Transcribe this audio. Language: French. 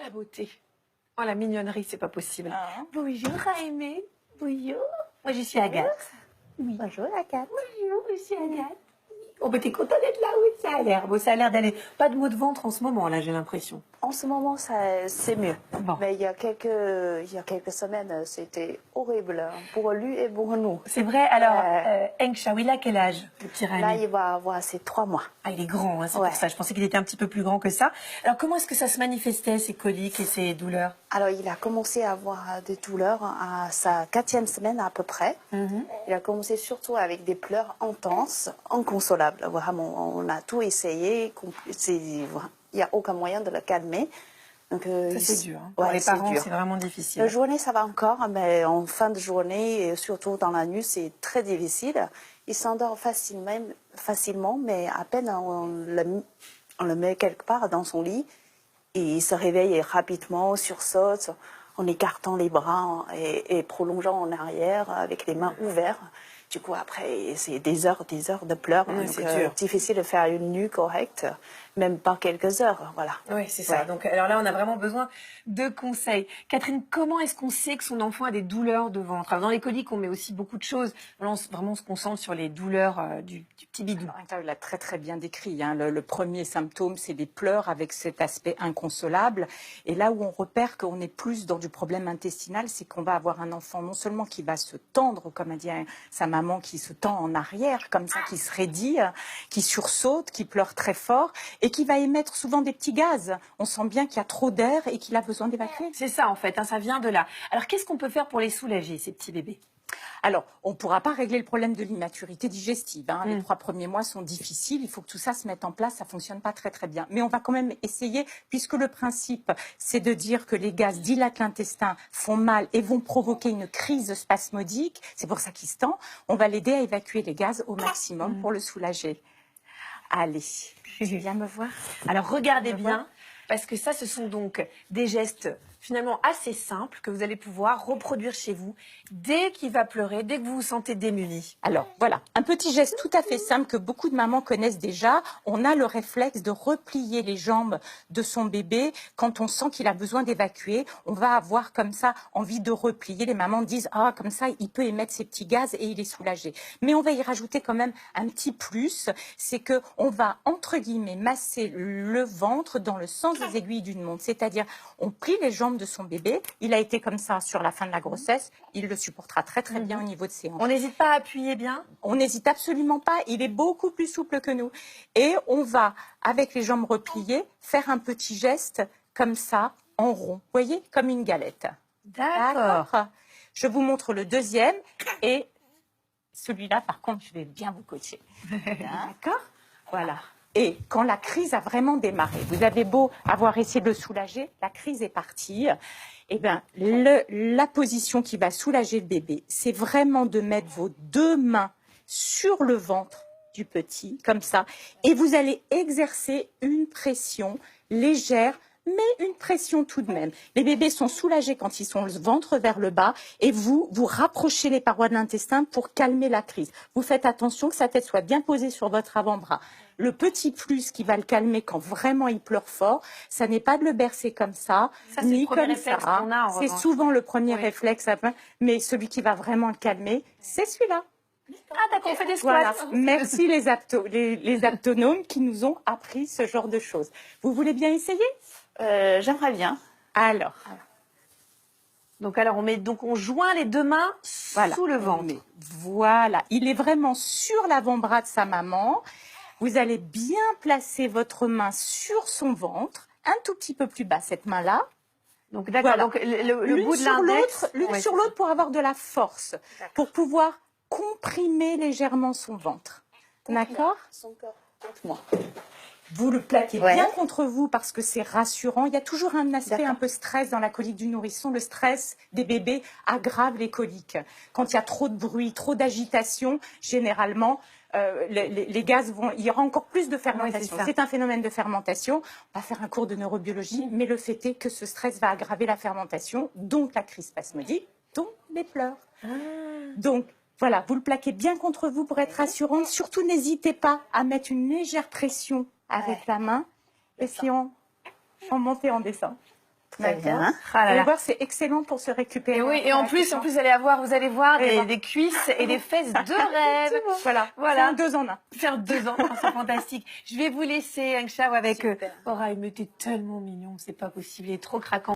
la beauté. Oh, la mignonnerie, c'est pas possible. Ah. Bonjour, Raimé. Bonjour. Moi, je suis Agathe. Oui. Bonjour, Agathe. Bonjour, je suis Agathe. Oh, bah, t'es contente d'être là, oui, ça a l'air. Bon, ça a l'air d'aller. Pas de maux de ventre en ce moment, là, j'ai l'impression. En ce moment, c'est mieux. Bon. Mais il y a quelques semaines, c'était horrible pour lui et pour nous. C'est vrai, alors, Engsha, il a quel âge, le petit Raimé? Là, il va avoir ses 3 mois. Ah, il est grand, hein, c'est Ouais. pour ça. Je pensais qu'il était un petit peu plus grand que ça. Alors, comment est-ce que ça se manifestait, ces coliques et ces douleurs? Alors, il a commencé à avoir des douleurs à sa 4e semaine à peu près. Il a commencé surtout avec des pleurs intenses, inconsolables. Vraiment, on a tout essayé. Il n'y a aucun moyen de le calmer. Donc, Ça, c'est dur. Hein. Pour Ouais, les c'est parents, dur. c'est vraiment difficile. La journée, ça va encore, mais en fin de journée, et surtout dans la nuit, c'est très difficile. Il s'endort facilement, mais à peine on le met quelque part dans son lit, et il se réveille rapidement, sursaute, en écartant les bras et prolongeant en arrière avec les mains ouvertes. Du coup, après, c'est des heures de pleurs. Oui, Donc, c'est dur. difficile de faire une nuit correcte, même pas quelques heures. Voilà. Oui, c'est ça. Ouais. Donc, alors là, on a vraiment besoin de conseils. Catherine, comment est-ce qu'on sait que son enfant a des douleurs de ventre? Alors, dans les coliques, on met aussi beaucoup de choses. Là, on se concentre sur les douleurs du petit bidou. Alors, il l'a très très bien décrit. Hein. Le premier symptôme, c'est des pleurs avec cet aspect inconsolable. Et là où on repère qu'on est plus dans du problème intestinal, c'est qu'on va avoir un enfant non seulement qui va se tendre, comme a dit sa maman, qui se tend en arrière, comme ça, qui se raidit, qui sursaute, qui pleure très fort et qui va émettre souvent des petits gaz. On sent bien qu'il y a trop d'air et qu'il a besoin d'évacuer. C'est ça, en fait. Hein, ça vient de là. Alors, qu'est-ce qu'on peut faire pour les soulager, ces petits bébés? Alors, on ne pourra pas régler le problème de l'immaturité digestive. Hein. Les 3 premiers mois sont difficiles. Il faut que tout ça se mette en place. Ça ne fonctionne pas très, très bien. Mais on va quand même essayer, puisque le principe, c'est de dire que les gaz dilatent l'intestin, font mal et vont provoquer une crise spasmodique. C'est pour ça qu'il se tend. On va l'aider à évacuer les gaz au maximum pour le soulager. Allez, tu viens me voir? Alors, regardez bien, parce que ça, ce sont donc des gestes finalement assez simples que vous allez pouvoir reproduire chez vous dès qu'il va pleurer, dès que vous vous sentez démuni. Alors voilà, un petit geste tout à fait simple que beaucoup de mamans connaissent déjà. On a le réflexe de replier les jambes de son bébé quand on sent qu'il a besoin d'évacuer. On va avoir comme ça envie de replier. Les mamans disent « Ah, comme ça, il peut émettre ses petits gaz et il est soulagé ». Mais on va y rajouter quand même un petit plus, c'est qu'on va, entre guillemets, masser le ventre dans le sens des aiguilles d'une montre. C'est-à-dire, on plie les jambes de son bébé. Il a été comme ça sur la fin de la grossesse. Il le supportera très très bien au niveau de ses hanches. On n'hésite pas à appuyer bien? On n'hésite absolument pas. Il est beaucoup plus souple que nous. Et on va, avec les jambes repliées, faire un petit geste comme ça, en rond. Vous voyez, comme une galette. D'accord. Je vous montre le deuxième. Et celui-là, par contre, je vais bien vous coacher. D'accord? Voilà. Et quand la crise a vraiment démarré, vous avez beau avoir essayé de le soulager, la crise est partie. Eh bien, la position qui va soulager le bébé, c'est vraiment de mettre vos 2 mains sur le ventre du petit, comme ça. Et vous allez exercer une pression légère, mais une pression tout de même. Les bébés sont soulagés quand ils sont le ventre vers le bas et vous rapprochez les parois de l'intestin pour calmer la crise. Vous faites attention que sa tête soit bien posée sur votre avant-bras. Le petit plus qui va le calmer quand vraiment il pleure fort, ça n'est pas de le bercer comme ça, ni comme ça. C'est souvent le premier réflexe, mais celui qui va vraiment le calmer, c'est celui-là. Ah, d'accord, on fait des squats. Voilà. Merci les aptonomes qui nous ont appris ce genre de choses. Vous voulez bien essayer? J'aimerais bien. Alors. Donc on joint les 2 mains sous le ventre. Voilà, il est vraiment sur l'avant-bras de sa maman. Vous allez bien placer votre main sur son ventre, un tout petit peu plus bas cette main-là. Donc d'accord, voilà. donc le bout de l'index. L'une sur l'autre pour avoir de la force, pour pouvoir comprimer légèrement son ventre. D'accord? Son corps contre moi. Vous le plaquez bien contre vous parce que c'est rassurant. Il y a toujours un aspect un peu stress dans la colique du nourrisson. Le stress des bébés aggrave les coliques. Quand il y a trop de bruit, trop d'agitation, généralement, les gaz vont... Il y aura encore plus de fermentation. C'est un phénomène de fermentation. On va faire un cours de neurobiologie, mais le fait est que ce stress va aggraver la fermentation, donc la crise spasmodique, donc les pleurs. Donc, voilà, vous le plaquez bien contre vous pour être rassurante. Surtout, n'hésitez pas à mettre une légère pression avec la main. Et si on monte et on descend. Très bien. Ah Vous là allez là. voir, c'est excellent pour se récupérer. Et oui, et en plus, vous allez voir des cuisses et des fesses de rêve. Voilà, Voilà. c'est un 2 en 1. Faire 2 ans, c'est fantastique. Je vais vous laisser, Ankshaw, avec Super. Aura, mais t'es tellement mignon, c'est pas possible, il est trop craquant.